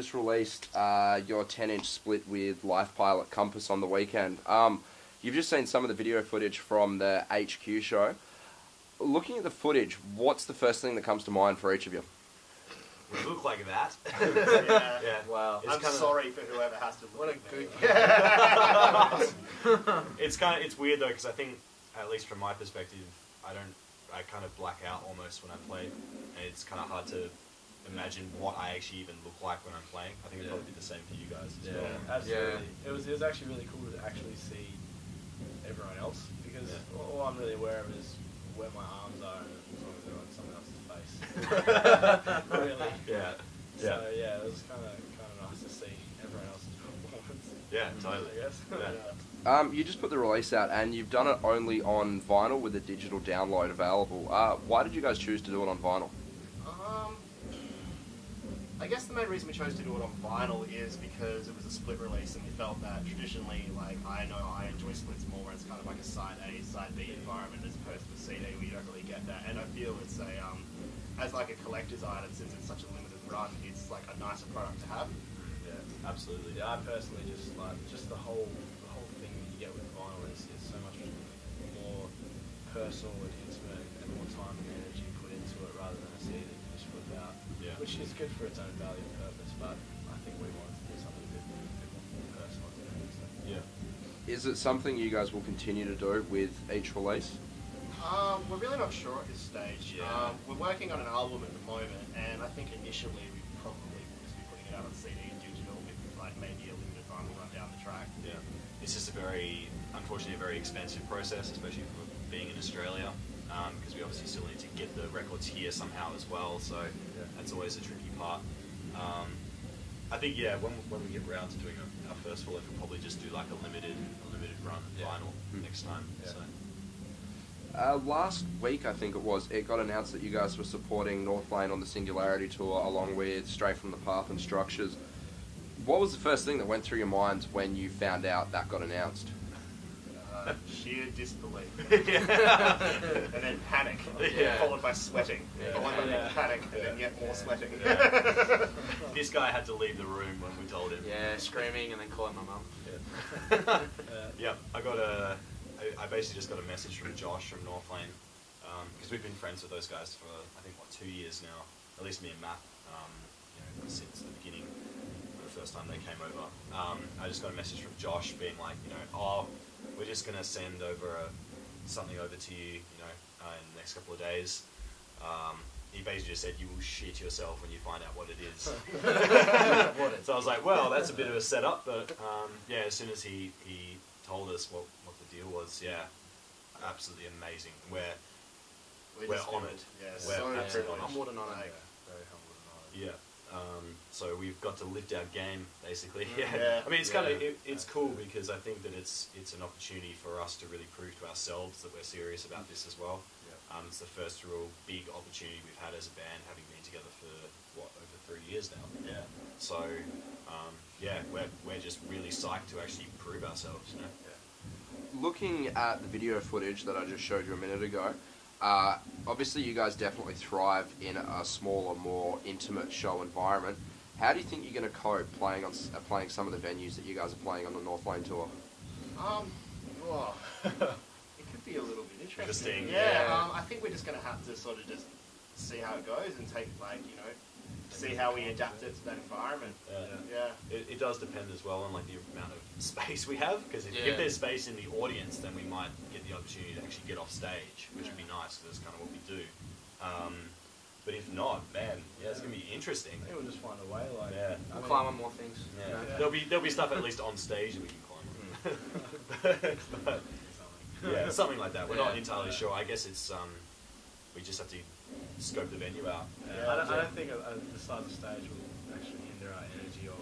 just released your 10-inch split with Life Pilot Compass on the weekend. You've just seen some of the video footage from the HQ show. Looking at the footage, what's the first thing that comes to mind for each of you? We look like that. Yeah. Wow. I'm sorry for whoever has to. What a good. It's weird though, because I think, at least from my perspective, I kind of black out almost when I play, and it's kind of hard to imagine what I actually even look like when I'm playing. I think it'd probably be the same for you guys as well. Absolutely. It was actually really cool to actually see everyone else, because all I'm really aware of is where my arms are, and as long as they're on someone else's face. Really. Yeah. So yeah, it was kind of nice to see everyone else's performance. Yeah, totally. I guess. Yeah. You just put the release out, and you've done it only on vinyl with a digital download available. Why did you guys choose to do it on vinyl? I guess the main reason we chose to do it on vinyl is because it was a split release, and we felt that traditionally, like, I know I enjoy splits more when it's kind of like a side A, side B environment as opposed to a CD where you don't really get that. And I feel it's as like a collector's item, since it's such a limited run, it's like a nicer product to have. Yeah, absolutely. Yeah, I personally just like the whole thing that you get with vinyl is so much more personal and intimate, and more time and energy put into it rather than a CD that you just flip out. Yeah. Which is good for its own value and purpose, but I think we wanted to do something a bit more personal. So. Yeah. Is it something you guys will continue to do with each release? We're really not sure at this stage. Yeah. We're working on an album at the moment, and I think initially we probably will just be putting it out on CD and digital with like maybe a limited vinyl run down the track. Yeah. It's just unfortunately, a very expensive process, especially for being in Australia, because we obviously still need to get the records here somehow as well. So that's always a tricky part. I think when we get round to doing our first release, we'll probably just do like a limited run vinyl next time. Yeah. So. Last week, I think it got announced that you guys were supporting Northlane on the Singularity Tour along with Stray from the Path and Structures. What was the first thing that went through your minds when you found out that got announced? Sheer disbelief. Yeah. And then panic, followed by sweating. Followed by panic, and then yet more sweating. Yeah. This guy had to leave the room when we told him. Yeah, screaming and then calling my mum. Yeah. I basically just got a message from Josh from Northlane, because we've been friends with those guys for, I think, 2 years now, at least me and Matt, since the beginning, the first time they came over. I just got a message from Josh being like, we're just going to send over something over to you, in the next couple of days. He basically just said, you will shit yourself when you find out what it is. So I was like, well, that's a bit of a setup, but as soon as he told us what the deal was, absolutely amazing. We're honoured. Yeah, We're so absolutely honoured. Humbled and honoured. Very humble and honoured. Yeah. So we've got to lift our game, basically. Yeah. I mean, it's it's cool because I think that it's an opportunity for us to really prove to ourselves that we're serious about this as well. Yeah. It's the first real big opportunity we've had as a band, having been together for over 3 years now. Yeah. So we're just really psyched to actually prove ourselves. Looking at the video footage that I just showed you a minute ago, obviously you guys definitely thrive in a smaller, more intimate show environment. How do you think you're going to cope playing some of the venues that you guys are playing on the Northlane tour? It could be a little bit interesting. Yeah. I think we're just going to have to sort of just see how it goes and take, see how we adapt it to that environment. It does depend as well on the amount of space we have, because if there's space in the audience, then we might get the opportunity to actually get off stage, which would be nice, because that's kind of what we do. But if not, man, it's going to be interesting. I think we'll just find a way. We'll climb on more things. Yeah. There'll be stuff at least on stage that we can climb on. but, something like that. We're not entirely sure. I guess it's we just have to scope the venue out. I don't think the size of stage will actually hinder our energy or